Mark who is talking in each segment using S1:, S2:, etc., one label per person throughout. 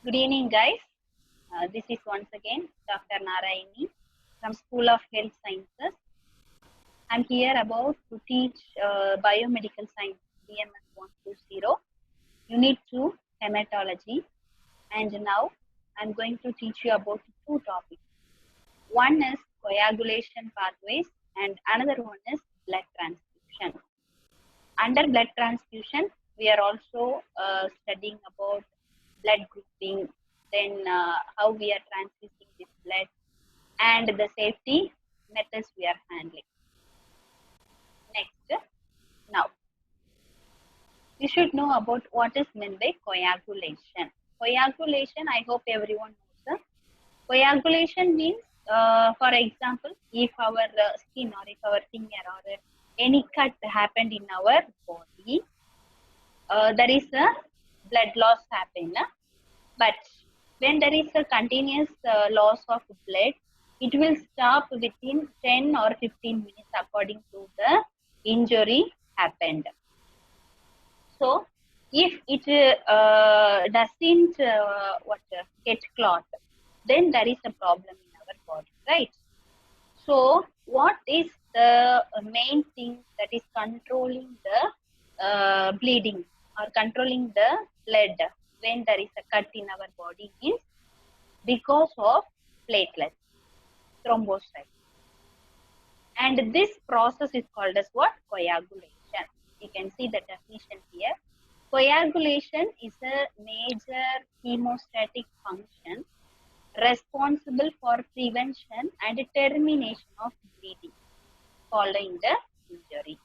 S1: Good evening, guys. This is once again Dr. Narayani from School of Health Sciences. I'm here about to teach Biomedical Science BMS 120, Unit 2, Hematology. And now I'm going to teach you about two topics. One is coagulation pathways and another one is blood transfusion. Under blood transfusion, we are also studying about blood grouping, then how we are transfusing this blood, and the safety methods we are handling. Next, now, you should know about what is meant by coagulation. Coagulation, I hope everyone knows. Coagulation means, for example, if our skin or if our finger or any cut happened in our body, there is a blood loss happen. But when there is a continuous loss of blood, it will stop within 10 or 15 minutes according to the injury happened. So, if it doesn't get clot, then there is a problem in our body, right? So, what is the main thing that is controlling the bleeding or controlling the blood when there is a cut in our body is because of platelets, thrombocytes. And this process is called as what? Coagulation. You can see the definition here. Coagulation is a major hemostatic function responsible for prevention and termination of bleeding following the injury.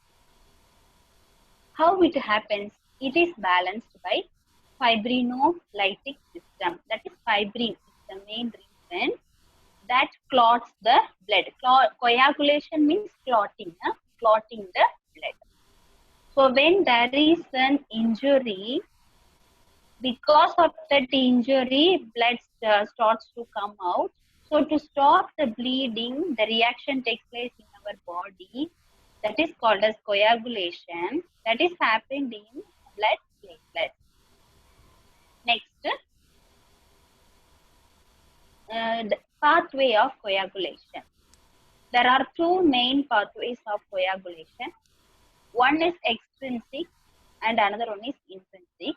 S1: How it happens? It is balanced by fibrinolytic system. That is, fibrin is the main reason that clots the blood. Coagulation means clotting, clotting the blood. So when there is an injury, because of that injury, blood starts to come out. So to stop the bleeding, the reaction takes place in our body. That is called as coagulation. That is happened in blood platelets. Next, the pathway of coagulation. There are two main pathways of coagulation. One is extrinsic and another one is intrinsic.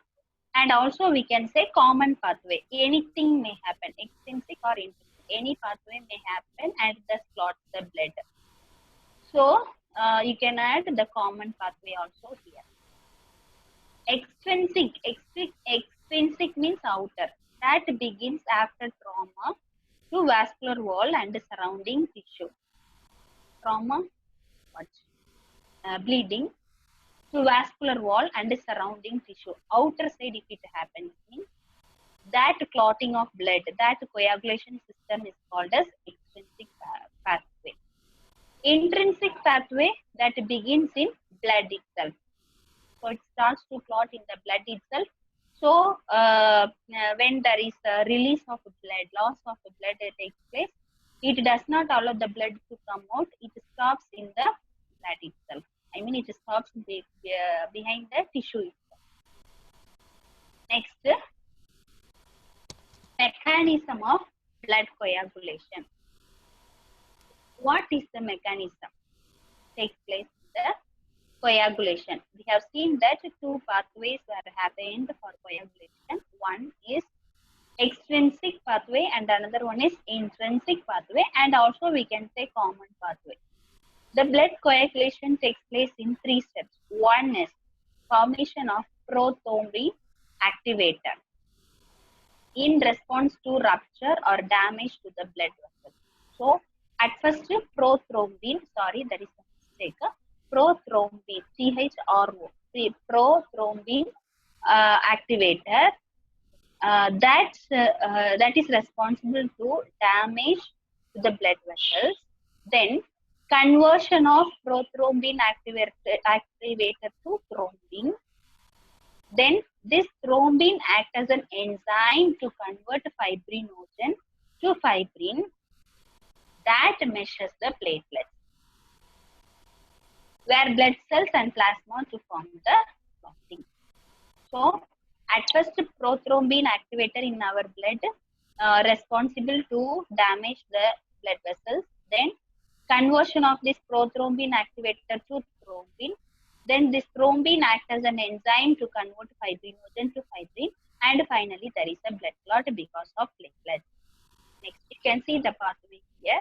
S1: And also we can say common pathway. Anything may happen, extrinsic or intrinsic. Any pathway may happen and thus clot the blood. So you can add the common pathway also here. Extrinsic means outer. That begins after trauma to vascular wall and surrounding tissue. Trauma, bleeding to vascular wall and surrounding tissue. Outer side, if it happens, means that clotting of blood, that coagulation system is called as extrinsic pathway. Intrinsic pathway, that begins in blood itself. So it starts to clot in the blood itself. So when there is a release of blood, loss of blood takes place, it does not allow the blood to come out. It stops in the blood itself. I mean, it stops behind the tissue itself. Next, mechanism of blood coagulation. What is the mechanism? Takes place in the coagulation. We have seen that two pathways are happened for coagulation. One is extrinsic pathway and another one is intrinsic pathway, and also we can say common pathway. The blood coagulation takes place in three steps. One is formation of prothrombin activator in response to rupture or damage to the blood vessel. So at first prothrombin, sorry, there is a mistake. Prothrombin, CHRO, prothrombin activator that is responsible to damage to the blood vessels. Then conversion of prothrombin activator to thrombin. Then this thrombin acts as an enzyme to convert fibrinogen to fibrin that meshes the platelets, where blood cells and plasma to form the clotting. So at first prothrombin activator in our blood responsible to damage the blood vessels. Then conversion of this prothrombin activator to thrombin. Then this thrombin acts as an enzyme to convert fibrinogen to fibrin. And finally, there is a blood clot because of platelets. Next, you can see the pathway here.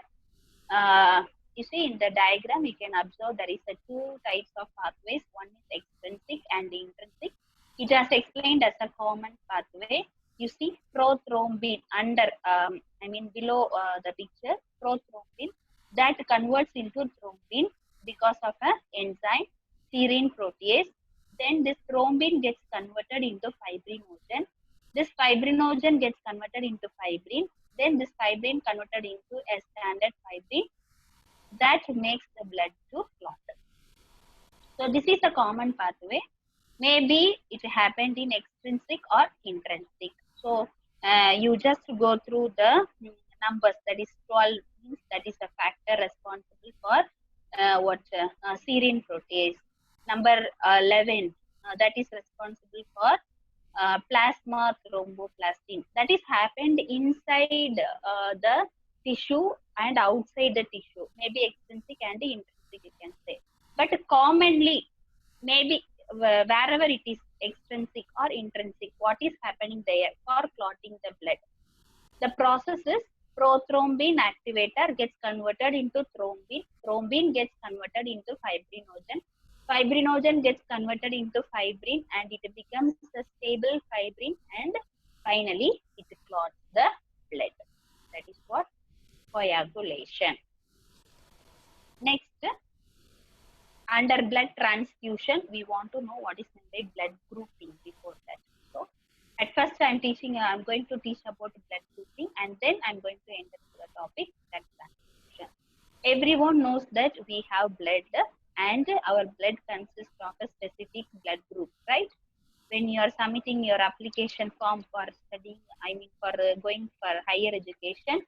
S1: You see in the diagram, you can observe there is a two types of pathways. One is extrinsic and intrinsic. It has explained as a common pathway. You see prothrombin under, below the picture, prothrombin that converts into thrombin because of an enzyme, serine protease. Then this thrombin gets converted into fibrinogen. This fibrinogen gets converted into fibrin. Then this fibrin converted into a standard fibrin that makes the blood to clot. So this is a common pathway. Maybe it happened in extrinsic or intrinsic. So you just go through the numbers. That is 12 means that is a factor responsible for serine protease. Number 11 that is responsible for plasma thromboplastin. That is happened inside the tissue and outside the tissue. Maybe extrinsic and intrinsic you can say. But commonly, maybe wherever it is extrinsic or intrinsic, what is happening there for clotting the blood? The process is prothrombin activator gets converted into thrombin. Thrombin gets converted into fibrinogen. Fibrinogen gets converted into fibrin and it becomes a stable fibrin and finally it clots the blood. That is what coagulation. Next, under blood transfusion, we want to know what is meant by blood grouping before that. So, at first I'm going to teach about blood grouping and then I'm going to enter into the topic blood transfusion. Everyone knows that we have blood and our blood consists of a specific blood group, right? When you are submitting your application form for studying, for going for higher education,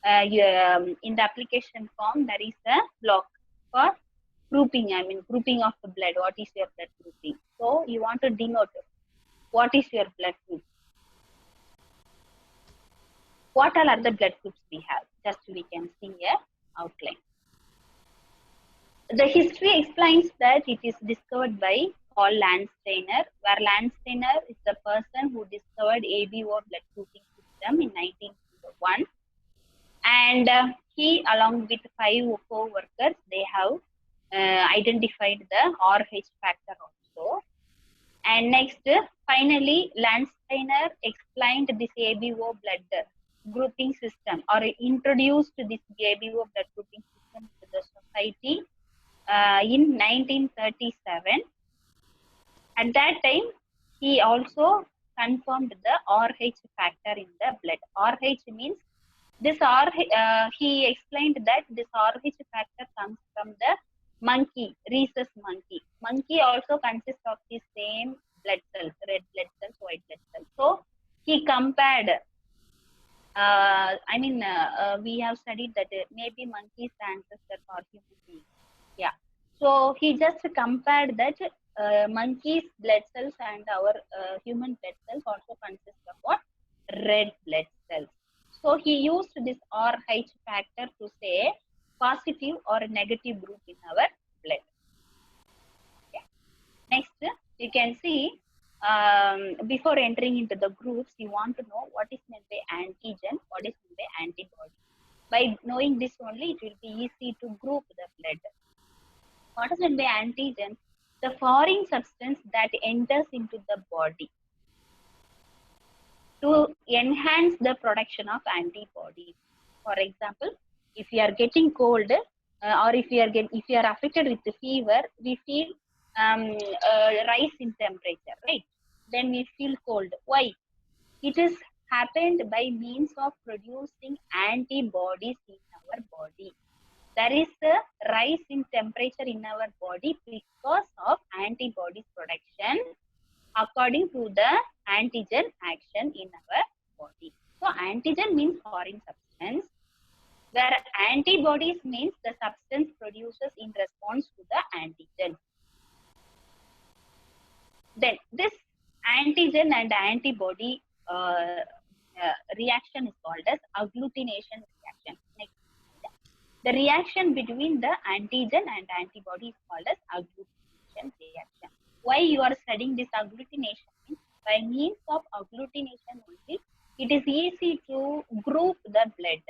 S1: in the application form, there is a block for grouping, grouping of the blood. What is your blood grouping? So you want to denote what is your blood group. What all are the blood groups we have? Just we can see a outline. The history explains that it is discovered by Paul Landsteiner, where Landsteiner is the person who discovered ABO blood grouping system in 1901. And he, along with 5 co-workers, they have identified the RH factor also. And next, finally, Landsteiner explained this ABO blood grouping system or introduced this ABO blood grouping system to the society in 1937. At that time, he also confirmed the RH factor in the blood. RH means this he explained that this RH factor comes from the monkey, rhesus monkey. Monkey also consists of the same blood cells, red blood cells, white blood cells. So he compared. We have studied that maybe monkeys ancestor for human beings. Yeah. So he just compared that monkeys' blood cells and our human blood cells also consist of what? Red blood cells. So he used this RH factor to say positive or negative group in our blood. Yeah. Next, you can see before entering into the groups, you want to know what is meant by antigen, what is meant by antibody. By knowing this only, it will be easy to group the blood. What is meant by antigen? The foreign substance that enters into the body to enhance the production of antibodies. For example, if you are getting cold or if you are affected with the fever, we feel rise in temperature, right? Then we feel cold. Why? It is happened by means of producing antibodies in our body. There is a rise in temperature in our body because of antibodies production according to the antigen action in our body. So antigen means foreign substance, where antibodies means the substance produces in response to the antigen. Then this antigen and antibody reaction is called as agglutination reaction. Next. The reaction between the antigen and antibody is called as agglutination reaction. Why you are studying this agglutination? Means by means of agglutination only, it is easy to group the blood.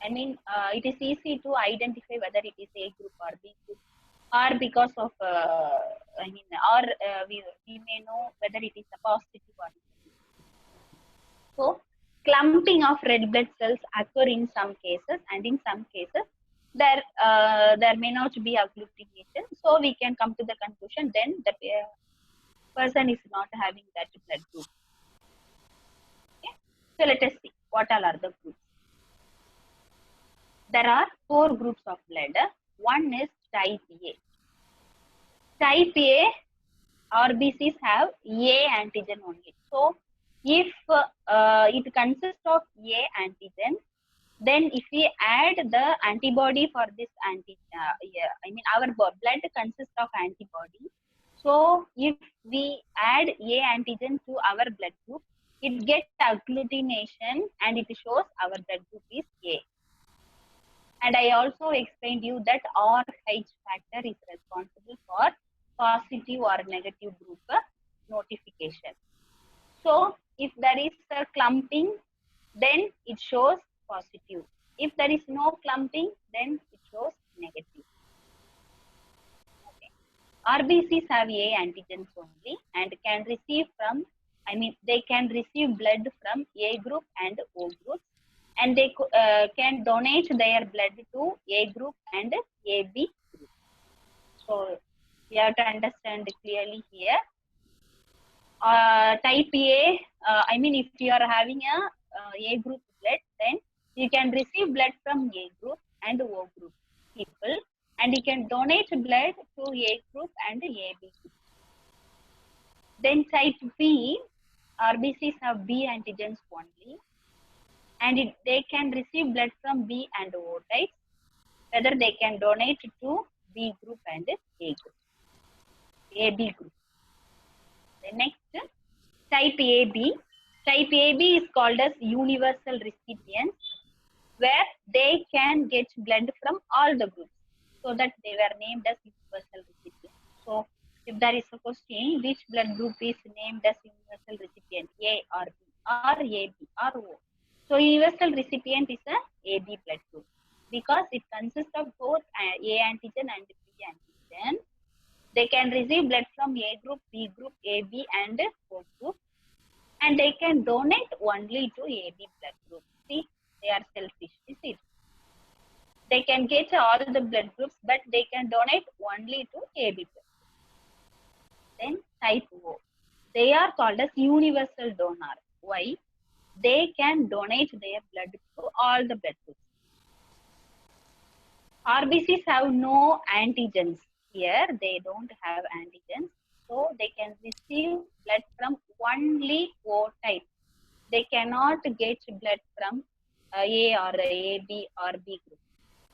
S1: I mean, it is easy to identify whether it is A group or B group, or because of, we may know whether it is a positive or negative. So, clumping of red blood cells occur in some cases, and in some cases there may not be agglutination. So we can come to the conclusion then the person is not having that blood group. Okay? So let us see what all are the groups. There are 4 groups of blood. One is type A. Type A RBCs have A antigen only. So if it consists of A antigen, then if we add the antibody for this our blood consists of antibody. So if we add A antigen to our blood group, it gets agglutination and it shows our blood group is A. And I also explained you that RH factor is responsible for positive or negative group notification. So if there is a clumping, then it shows positive. If there is no clumping, then it shows negative. Okay. RBCs have A antigens only and can receive from, they can receive blood from A group and O groups, and they can donate their blood to A group and AB group. So you have to understand clearly here. Type A, if you are having a group blood, then you can receive blood from A group and O group people, and you can donate blood to A group and AB group. Then type B, RBCs have B antigens only, and they can receive blood from B and O types, whether they can donate to B group and A group, AB group. The next, type AB. Type AB is called as universal recipients, where they can get blood from all the groups, so that they were named as universal recipients. So if there is a question, which blood group is named as universal recipient, A or B, or AB or O? So universal recipient is a AB blood group, because it consists of both A antigen and B antigen. They can receive blood from A group, B group, AB and O group, and they can donate only to AB blood group. See, they are selfish, is it? They can get all the blood groups, but they can donate only to AB blood. Then type O. They are called as universal donor. Why? They can donate their blood to all the blood groups. RBCs have no antigens. Here they don't have antigens, so they can receive blood from only O type. They cannot get blood from A or AB or B group.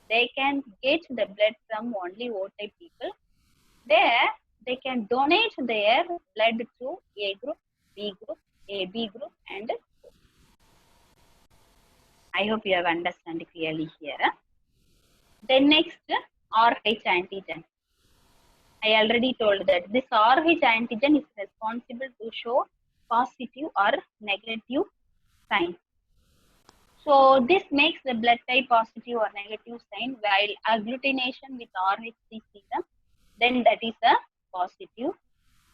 S1: They can get the blood from only O type people. There they can donate their blood to A group, B group, AB group and O. I hope you have understood clearly here. Then next, RH antigen. I already told that this RH antigen is responsible to show positive or negative sign. So this makes the blood type positive or negative sign, while agglutination with RH3 serum, then that is a positive.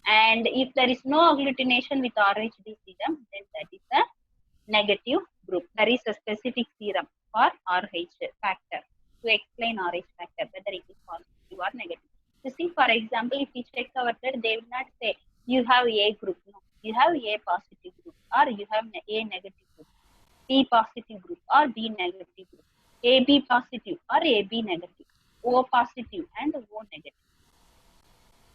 S1: And if there is no agglutination with RH3 serum, then that is a negative group. There is a specific serum for RH factor to explain RH factor, whether it is positive or negative. You see, for example, if we check our blood, they will not say you have A group. No, you have A positive group, or you have A negative group, B positive group or B negative group, AB positive or AB negative, O positive and O negative.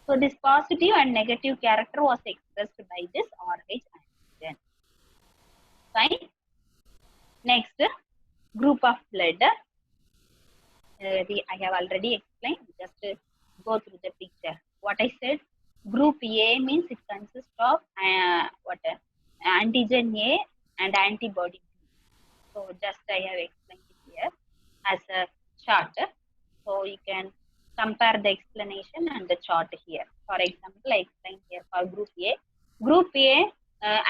S1: So this positive and negative character was expressed by this RH antigen. Fine. Next, group of blood. I have already explained. Just go through the picture. What I said, group A means it consists antigen A and antibody B. So just I have explained it here as a chart. So you can compare the explanation and the chart here. For example, I explained here for group A. Group A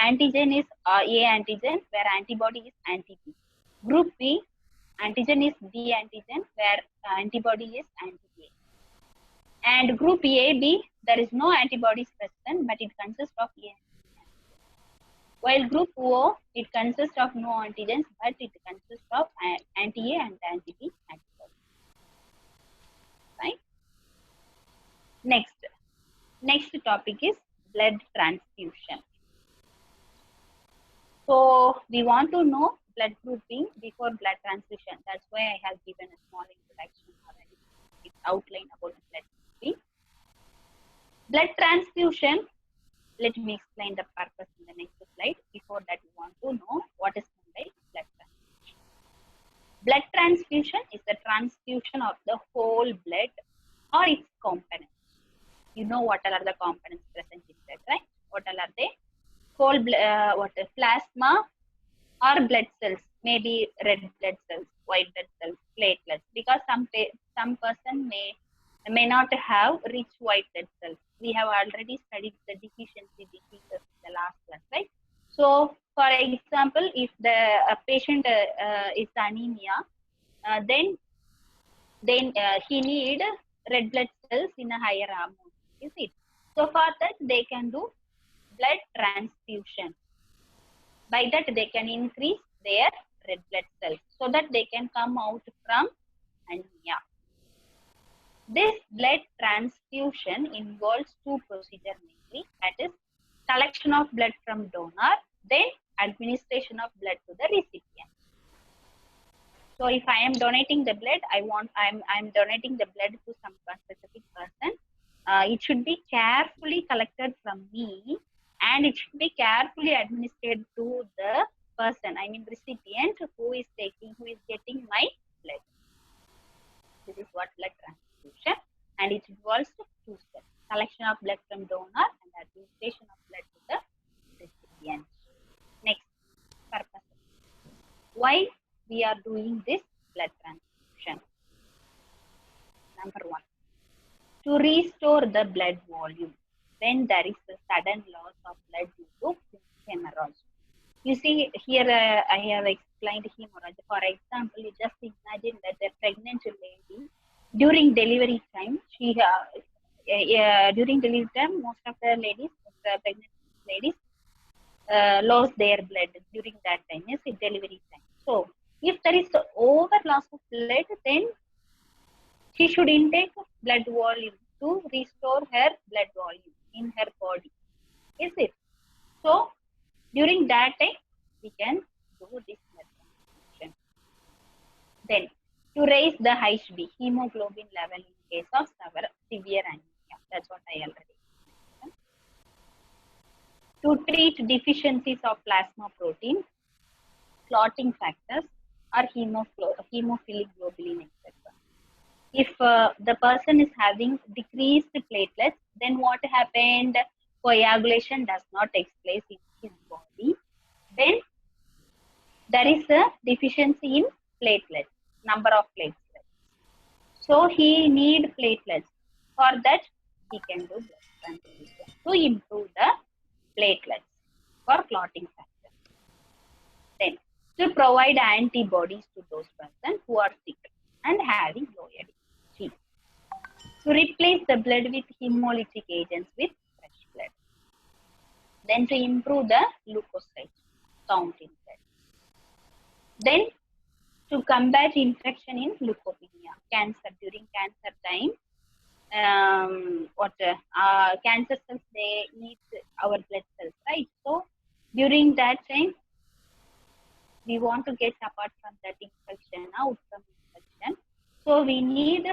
S1: antigen is A antigen where antibody is anti-B. Group B antigen is B antigen where antibody is anti-A. And group AB, there is no antibodies present, but it consists of A antigen. While group O, it consists of no antigens, but it consists of anti-A and anti-B antibodies. Right? Next topic is blood transfusion. So we want to know blood grouping before blood transfusion. That's why I have given a small introduction already. It's outline about blood grouping. Blood transfusion, let me explain the purpose in the next slide. Before that, we want to know what is meant by blood transfusion. Blood transfusion is the transfusion of the whole blood or its components. You know what are the components present in blood, right? What are they? Whole plasma or blood cells, maybe red blood cells, white blood cells, platelets, because some person may not have rich white blood cells. We have already studied the deficiency diseases in the last class, right? So, for example, if the patient is anemia, then he need red blood cells in a higher amount. Is it? So for that they can do blood transfusion. By that they can increase their red blood cells so that they can come out from anemia. This blood transfusion involves two procedures mainly, that is collection of blood from donor, then administration of blood to the recipient. So if I am donating the blood, I'm donating the blood to some specific person. It should be carefully collected from me and it should be carefully administered to the person, I mean recipient who is getting my blood. This is what blood transfusion, and it involves two steps: collection of blood from donor and administration of blood to the recipient. Next, purpose. Why we are doing this blood transfusion? Number one, to restore the blood volume when there is a sudden loss of blood due to hemorrhage. You see here I have explained hemorrhage. For example, you just imagine that a pregnant lady during delivery time, during delivery time, most of the ladies, pregnant ladies, lost their blood during that time. Yes, delivery time. So if there is over loss of blood, then she should intake blood volume to restore her blood volume in her body. Is it? So during that time, we can do this blood transfusion. Then to raise the HB, hemoglobin level in case of severe anemia. That's what I already explained. To treat deficiencies of plasma protein, clotting factors, or hemophilic globulin, etc. If the person is having decreased platelets, then what happened? Coagulation does not take place in his body. Then there is a deficiency in platelets, number of platelets. So he need platelets. For that, he can do blood transfusion to improve the platelets for clotting factor. Then to provide antibodies to those persons who are sick and having low ADG. To replace the blood with hemolytic agents with fresh blood. Then to improve the leukocyte count in blood. Then to combat infection in leukopenia, cancer. During cancer time, cancer cells, they eat our blood cells, right? So during that time, we want to get apart from that infection, out from infection. So we need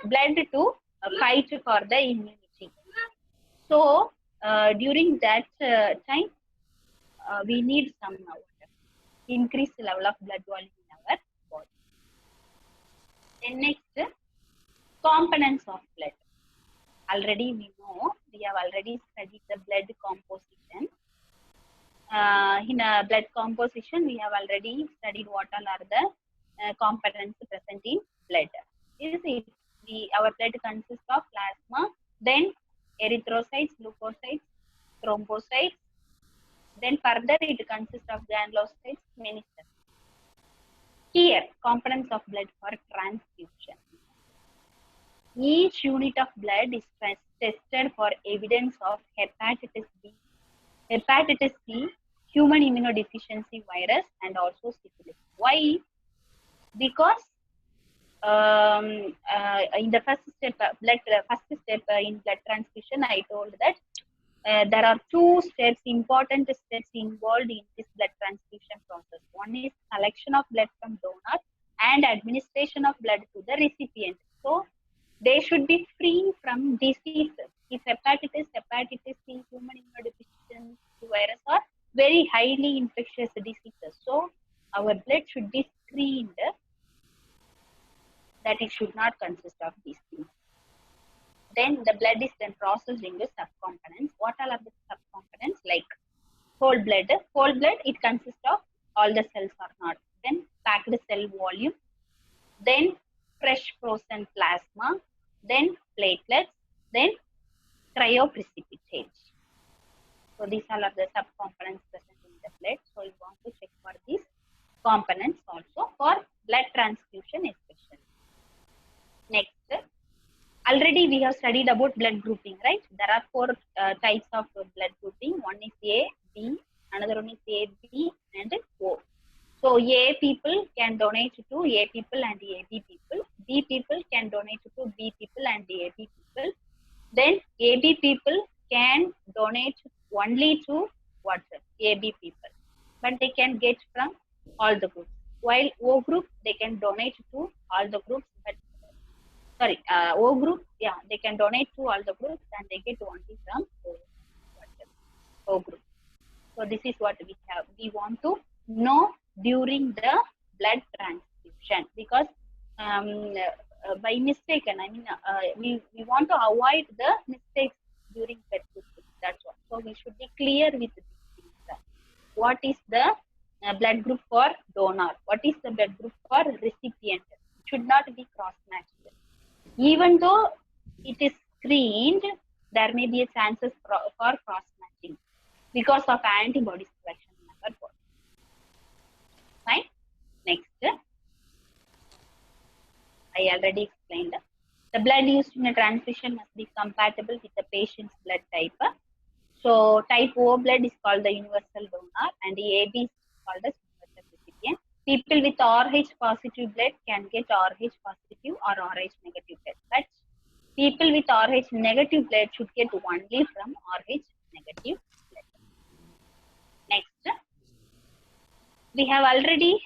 S1: blood to fight for the immunity. So during that time, we need some increase the level of blood volume in our body. Then next, components of blood. Already we know we have already studied the blood composition. In blood composition, we have already studied what all are the components present in blood. Is it? Our blood consists of plasma, then erythrocytes, leukocytes, thrombocytes, then further it consists of granulocytes, many cells. Here, components of blood for transfusion. Each unit of blood is tested for evidence of hepatitis B, human immunodeficiency virus, and also syphilis. Why? Because in the first step, in blood transfusion, I told that there are two steps, important steps involved in this blood transfusion process. One is collection of blood from donor and administration of blood to the recipient. So they should be free from diseases. If hepatitis C, human immunodeficiency virus are very highly infectious diseases. So our blood should be screened that it should not consist of these things. Then the blood is then processed into subcomponents. What all are the subcomponents? Like whole blood. Whole blood, it consists of all the cells or not. Then packed cell volume. Then fresh frozen plasma. Then platelets. Then cryoprecipitate. So these all are the subcomponents present in the blood. So you want to check for these components also for blood transfusion especially. Next. Already we have studied about blood grouping, right? There are four types of blood grouping. One is A, B, another one is A, B, and O. So A people can donate to A people and AB people. B people can donate to B people and AB people. Then AB people can donate only to what? AB people. But they can get from all the groups. While O group, they can donate to all the groups, but O group, yeah, they can donate to all the groups and they get only from O group. So this is what we have. We want to know during the blood transfusion because by mistake, and I mean, we want to avoid the mistakes during blood grouping. That's what. So we should be clear with these things. What is the blood group for donor? What is the blood group for recipient? It should not be cross-matched. Even though it is screened, there may be a chances for cross-matching because of antibody selection method. Fine. Next, I already explained. The blood used in a transfusion must be compatible with the patient's blood type. So type O blood is called the universal donor and the AB is called as universal recipient. People with RH positive blood can get RH positive or RH negative blood. But people with RH negative blood should get only from RH negative blood. Next, we have already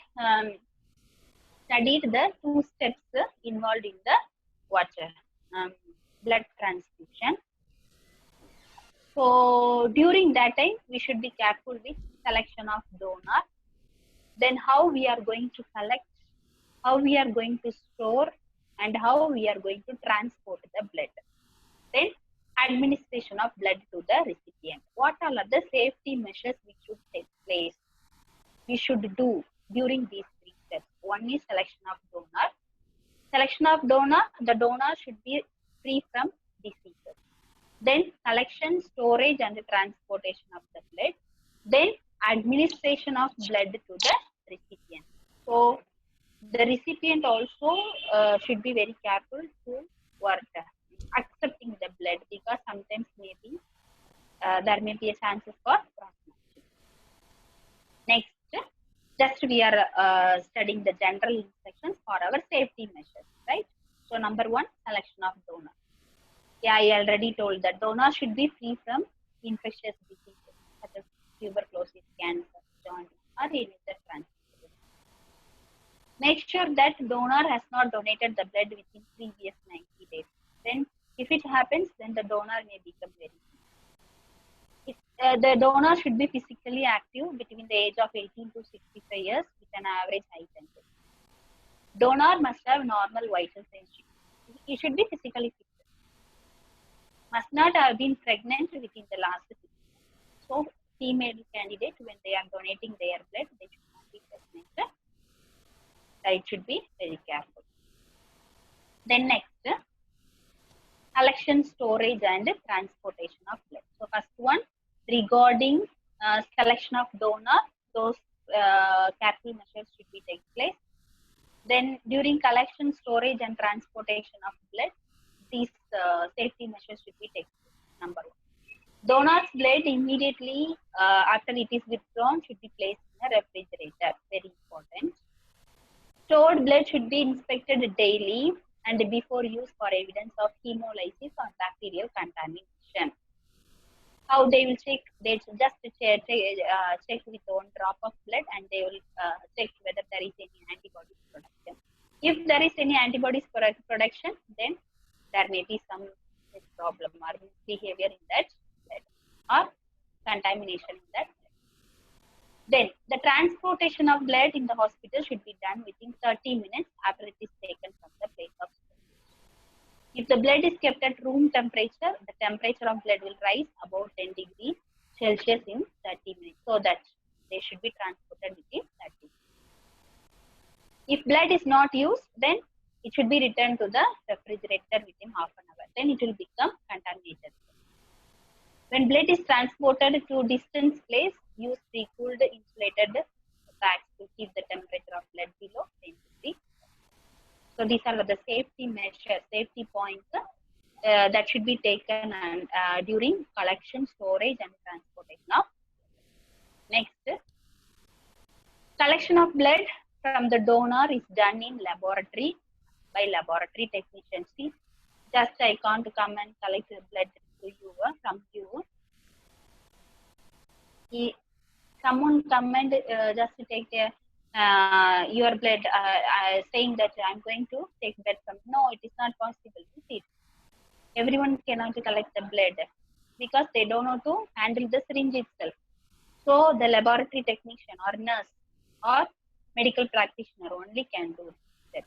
S1: studied the two steps involved in the blood transfusion. So during that time, we should be careful with selection of donor. Then how we are going to collect, how we are going to store, and how we are going to transport the blood. Then administration of blood to the recipient. What all are the safety measures we should take place? We should do during these three steps. One is selection of donor. Selection of donor, the donor should be free from diseases. Then collection, storage, and the transportation of the blood. Then administration of blood to the recipient. So the recipient also should be very careful to accepting the blood because sometimes maybe there may be a chances for cross-matching. Next, just we are studying the general instructions for our safety measures, right? So number one, selection of donor. Yeah, I already told that donor should be free from infectious diseases such as tuberculosis, cancer, jaundice, or any other transmission. Make sure that donor has not donated the blood within previous 90 days. Then, if it happens, then the donor may become very sick. The donor should be physically active between the age of 18 to 65 years with an average height and weight. Donor must have normal vital signs. He should be physically fit. must not have been pregnant within the last 6 months. So female candidate, when they are donating their blood, they should not be pregnant. It should be very careful. Then next, collection, storage, and transportation of blood. So first one, regarding selection of donor, those careful measures should be take place. Then during collection, storage, and transportation of blood, these safety measures should be taken. Number one, donor's blood immediately after it is withdrawn should be placed in a refrigerator. Very important. Stored blood should be inspected daily and before use for evidence of hemolysis or bacterial contamination. How they will check? They just check with one drop of blood and they will check whether there is any antibodies production. If there is any antibodies production, then there may be some problem or misbehavior in that blood or contamination in that blood. Then the transportation of blood in the hospital should be done within 30 minutes after it is taken from the place of storage. If the blood is kept at room temperature, the temperature of blood will rise above 10 degrees Celsius in 30 minutes. So that they should be transported within 30 minutes. If blood is not used, then it should be returned to the refrigerator within half an hour. Then it will become contaminated. When blood is transported to distant place, use pre-cooled insulated bags to keep the temperature of blood below 10 degrees. So these are the safety measures, safety points that should be taken during collection, storage, and transportation of. Next, collection of blood from the donor is done in laboratory by laboratory technicians. See, just I can't come and collect the blood to you from you. Someone come and just take your blood, saying that I'm going to take blood from. No, it is not possible. See, everyone cannot collect the blood because they don't know to handle the syringe itself. So the laboratory technician or nurse or medical practitioner only can do that.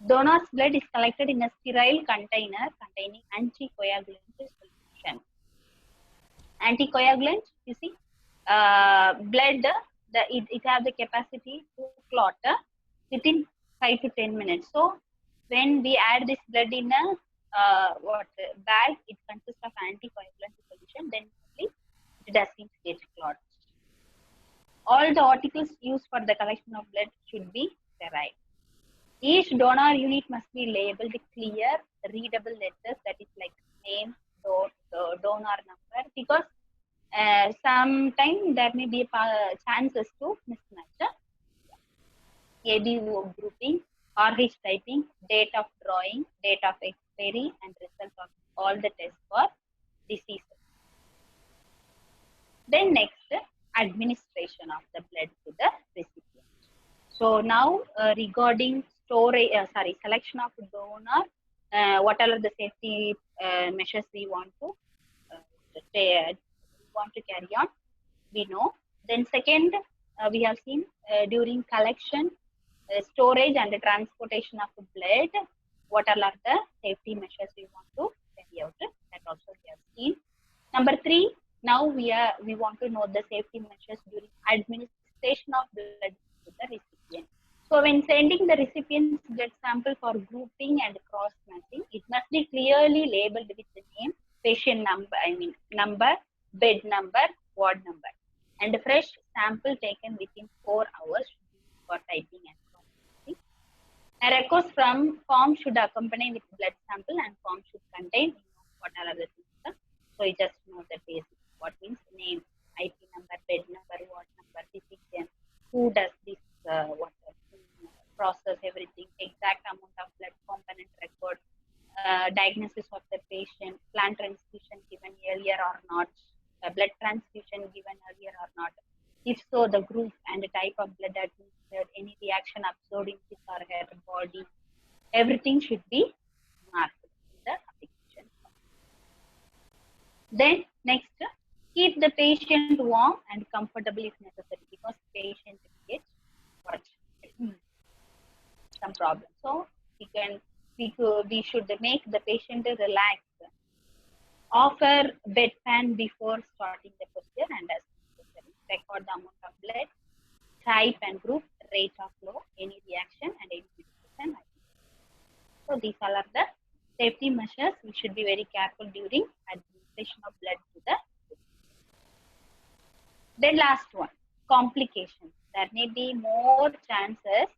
S1: Donor's blood is collected in a sterile container containing anticoagulant solution. Anticoagulant, you see, blood, it has the capacity to clot within 5 to 10 minutes. So when we add this blood in a bag, it consists of anticoagulant solution, then only it doesn't get clot. All the articles used for the collection of blood should be sterile. Each donor unit must be labeled clear, readable letters, that is like name, donor number, because sometimes there may be chances to mismatch. ABO grouping, RH typing, date of drawing, date of expiry, and result of all the tests for diseases. Then next, administration of the blood to the recipient. So now regarding selection of donor, what are the safety measures we want to carry on, we know. Then second, we have seen during collection, storage, and the transportation of blood, what are the safety measures we want to carry out, that also we have seen. Number 3, now we want to know the safety measures during administration of blood to the recipient. So when sending the recipient's blood sample for grouping and cross-matching, it must be clearly labeled with the name, patient number, number, bed number, ward number, and a fresh sample taken within 4 hours for typing and cross-matching. A record from form should accompany with blood sample, and form should contain what are the things. So you just know the basics. What means name, IP number, bed number, ward number, recipient, who does this, process, everything, exact amount of blood component record, diagnosis of the patient, plant transfusion given earlier or not, blood transfusion given earlier or not. If so, the group and the type of blood administered, any reaction observed in his or her body, everything should be marked in the application. Then next, keep the patient warm and comfortable if necessary, because patient gets some problem. So we should make the patient relaxed Offer bedpan before starting the procedure and as necessary. Record the amount of blood, type and group, rate of flow, any reaction and any medication. So these all are the safety measures. We should be very careful during administration of blood to the patient. Then last one, complications. There may be more chances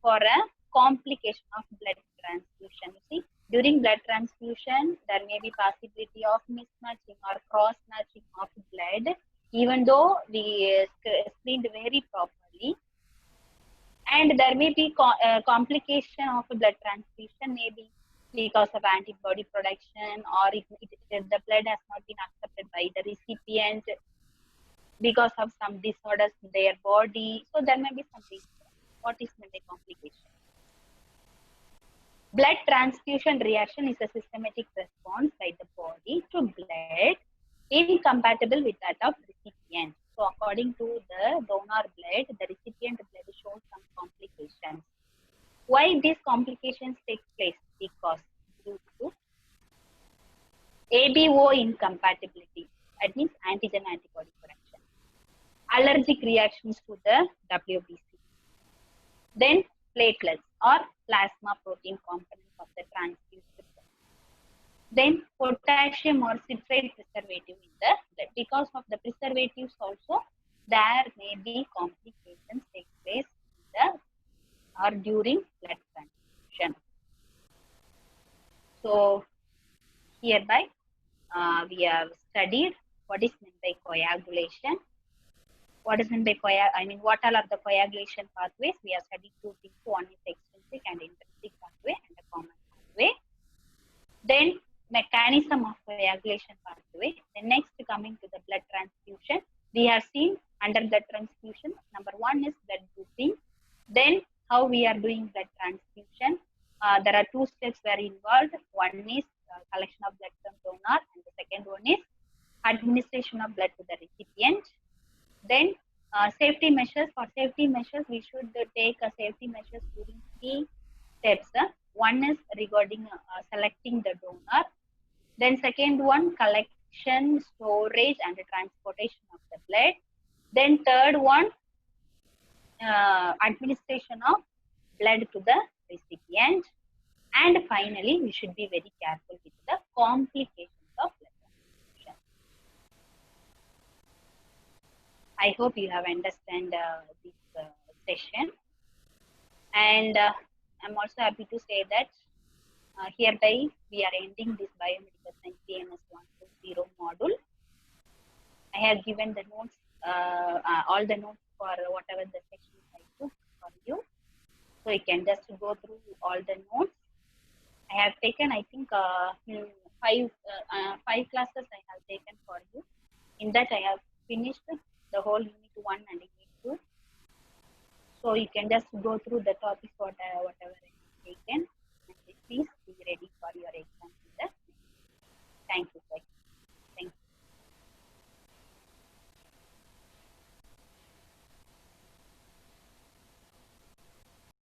S1: for a complication of blood transfusion. You see, during blood transfusion, there may be possibility of mismatching or cross-matching of blood, even though we screened very properly. And there may be complication of blood transfusion, maybe because of antibody production, or if the blood has not been accepted by the recipient because of some disorders in their body. So there may be some reason. What is meant by complication? Blood transfusion reaction is a systematic response by the body to blood incompatible with that of recipient. So according to the donor blood, the recipient blood shows some complications. Why these complications take place? Because due to ABO incompatibility, that means antigen antibody production, allergic reactions to the WBC, then platelets or plasma protein components of the transfused blood, then potassium or citrate preservative in the blood. Because of the preservatives also, there may be complications take place in the or during blood transfusion. So hereby we have studied what is meant by coagulation. What is meant by what all are the coagulation pathways? We have studied two things. One is extrinsic and intrinsic pathway and a common pathway. Then mechanism of coagulation pathway. Then next coming to the blood transfusion, we have seen under blood transfusion, number one is blood grouping. Then how we are doing blood transfusion. There are two steps were involved. One is collection of blood from donor, and the second one is administration of blood to the recipient. Then safety measures. For safety measures, we should take safety measures during three steps. One is regarding selecting the donor. Then second one, collection, storage and transportation of the blood. Then third one, administration of blood to the recipient. And finally, we should be very careful with the complications of blood transfusion. I hope you have understand this session. And I'm also happy to say that hereby we are ending this biomedical science BMS 1.0 module. I have given the notes, all the notes for whatever the sections I took for you. So you can just go through all the notes. I have taken, I think, five classes I have taken for you. In that, I have finished the whole unit 1 and unit 2. So you can just go through the topics, whatever I have taken, and please be ready for your exam.